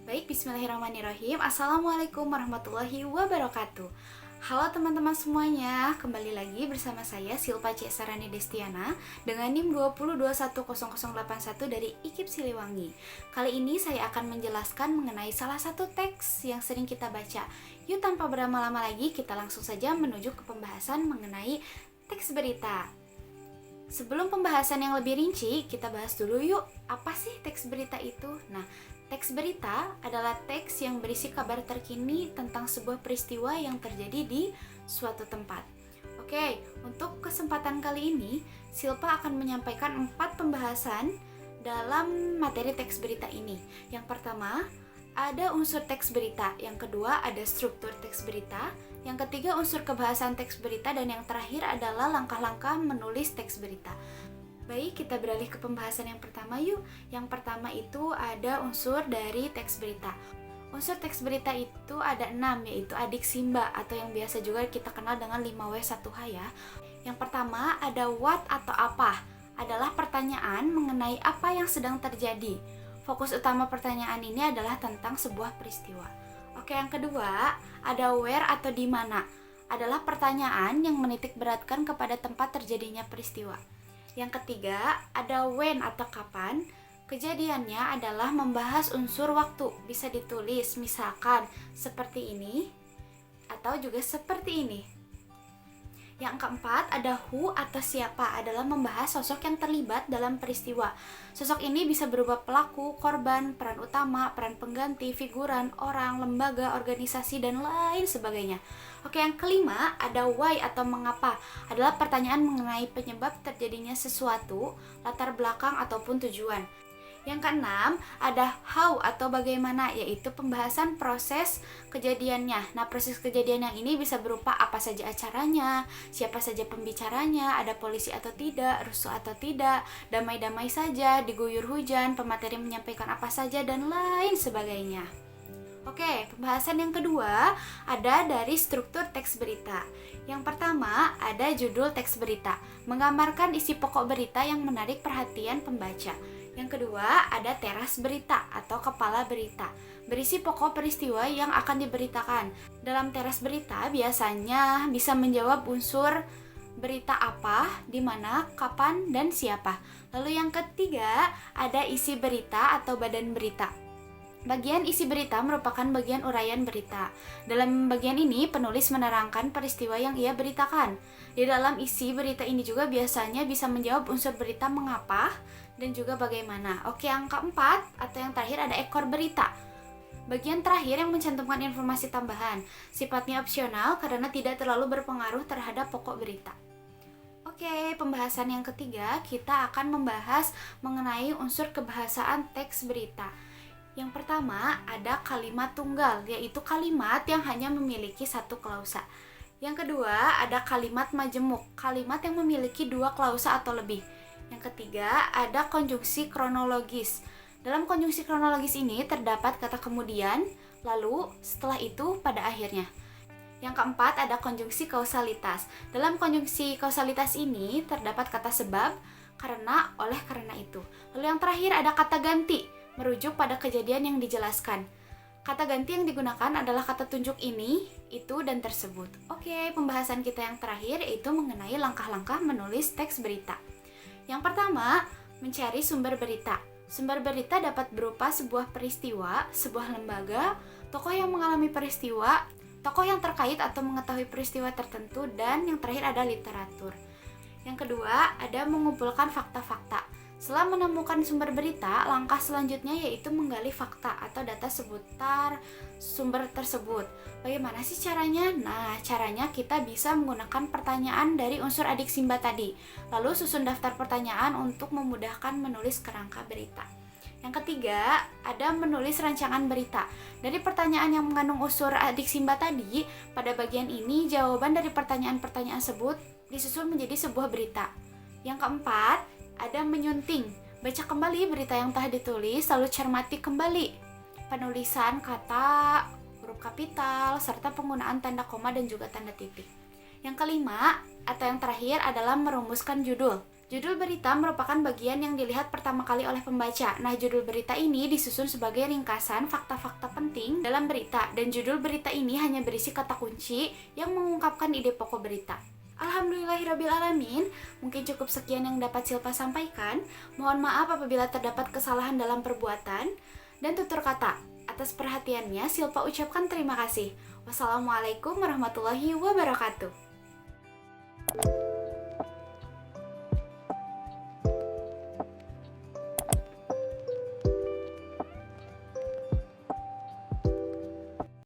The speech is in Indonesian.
Baik, bismillahirrahmanirrahim. Assalamualaikum warahmatullahi wabarakatuh. Halo teman-teman semuanya, kembali lagi bersama saya Silpa C. Sarani Destiana dengan NIM 20210081 dari IKIP Siliwangi. Kali ini saya akan menjelaskan mengenai salah satu teks yang sering kita baca. Yuk tanpa berlama-lama lagi, kita langsung saja menuju ke pembahasan mengenai teks berita. Sebelum pembahasan yang lebih rinci, kita bahas dulu yuk, apa sih teks berita itu? Nah, teks berita adalah teks yang berisi kabar terkini tentang sebuah peristiwa yang terjadi di suatu tempat. Oke, untuk kesempatan kali ini, Silpa akan menyampaikan 4 pembahasan dalam materi teks berita ini. Yang pertama, ada unsur teks berita. Yang kedua, ada struktur teks berita. Yang ketiga, unsur kebahasan teks berita. Dan yang terakhir adalah langkah-langkah menulis teks berita. Baik, kita beralih ke pembahasan yang pertama yuk. Yang pertama itu ada unsur dari teks berita. Unsur teks berita itu ada 6, yaitu adik simba atau yang biasa juga kita kenal dengan 5W1H ya. Yang pertama ada what atau apa, adalah pertanyaan mengenai apa yang sedang terjadi. Fokus utama pertanyaan ini adalah tentang sebuah peristiwa. Oke, yang kedua ada where atau di mana, adalah pertanyaan yang menitik beratkan kepada tempat terjadinya peristiwa. Yang ketiga, ada when atau kapan. Kejadiannya adalah membahas unsur waktu. Bisa ditulis misalkan seperti ini atau juga seperti ini. Yang keempat, ada who atau siapa, adalah membahas sosok yang terlibat dalam peristiwa. Sosok ini bisa berupa pelaku, korban, peran utama, peran pengganti, figuran, orang, lembaga, organisasi, dan lain sebagainya. Oke, yang kelima, ada why atau mengapa, adalah pertanyaan mengenai penyebab terjadinya sesuatu, latar belakang ataupun tujuan. Yang keenam, ada how atau bagaimana, yaitu pembahasan proses kejadiannya. Nah, proses kejadian yang ini bisa berupa apa saja acaranya, siapa saja pembicaranya, ada polisi atau tidak, rusuh atau tidak, damai-damai saja, diguyur hujan, pemateri menyampaikan apa saja, dan lain sebagainya. Oke, pembahasan yang kedua ada dari struktur teks berita. Yang pertama, ada judul teks berita, menggambarkan isi pokok berita yang menarik perhatian pembaca. Yang kedua, ada teras berita atau kepala berita, berisi pokok peristiwa yang akan diberitakan. Dalam teras berita biasanya bisa menjawab unsur berita apa, di mana, kapan, dan siapa. Lalu yang ketiga, ada isi berita atau badan berita. Bagian isi berita merupakan bagian uraian berita. Dalam bagian ini, penulis menerangkan peristiwa yang ia beritakan. Di dalam isi berita ini juga biasanya bisa menjawab unsur berita mengapa dan juga bagaimana. Oke, yang keempat atau yang terakhir ada ekor berita. Bagian terakhir yang mencantumkan informasi tambahan. Sifatnya opsional karena tidak terlalu berpengaruh terhadap pokok berita. Oke, pembahasan yang ketiga kita akan membahas mengenai unsur kebahasaan teks berita. Yang pertama ada kalimat tunggal, yaitu kalimat yang hanya memiliki satu klausa. Yang kedua ada kalimat majemuk, kalimat yang memiliki 2 klausa atau lebih. Yang ketiga ada konjungsi kronologis. Dalam konjungsi kronologis ini terdapat kata kemudian, lalu, setelah itu, pada akhirnya. Yang keempat ada konjungsi kausalitas. Dalam konjungsi kausalitas ini terdapat kata sebab, karena, oleh karena itu. Lalu yang terakhir ada kata ganti, merujuk pada kejadian yang dijelaskan. Kata ganti yang digunakan adalah kata tunjuk ini, itu, dan tersebut. Oke, pembahasan kita yang terakhir yaitu mengenai langkah-langkah menulis teks berita. Yang pertama, mencari sumber berita. Sumber berita dapat berupa sebuah peristiwa, sebuah lembaga, tokoh yang mengalami peristiwa, tokoh yang terkait atau mengetahui peristiwa tertentu, dan yang terakhir ada literatur. Yang kedua, ada mengumpulkan fakta-fakta. Setelah menemukan sumber berita, langkah selanjutnya yaitu menggali fakta atau data seputar sumber tersebut. Bagaimana sih caranya? Nah, caranya kita bisa menggunakan pertanyaan dari unsur adik simba tadi. Lalu susun daftar pertanyaan untuk memudahkan menulis kerangka berita. Yang ketiga, ada menulis rancangan berita. Dari pertanyaan yang mengandung unsur adik simba tadi, pada bagian ini jawaban dari pertanyaan-pertanyaan tersebut disusun menjadi sebuah berita. Yang keempat, ada menyunting, baca kembali berita yang telah ditulis, lalu cermati kembali penulisan kata, huruf kapital, serta penggunaan tanda koma dan juga tanda titik. Yang kelima atau yang terakhir adalah merumuskan judul. Judul berita merupakan bagian yang dilihat pertama kali oleh pembaca. Nah, judul berita ini disusun sebagai ringkasan fakta-fakta penting dalam berita, dan judul berita ini hanya berisi kata kunci yang mengungkapkan ide pokok berita. Alhamdulillahirrabbilalamin, mungkin cukup sekian yang dapat Silpa sampaikan. Mohon maaf apabila terdapat kesalahan dalam perbuatan dan tutur kata. Atas perhatiannya, Silpa ucapkan terima kasih. Wassalamualaikum warahmatullahi wabarakatuh.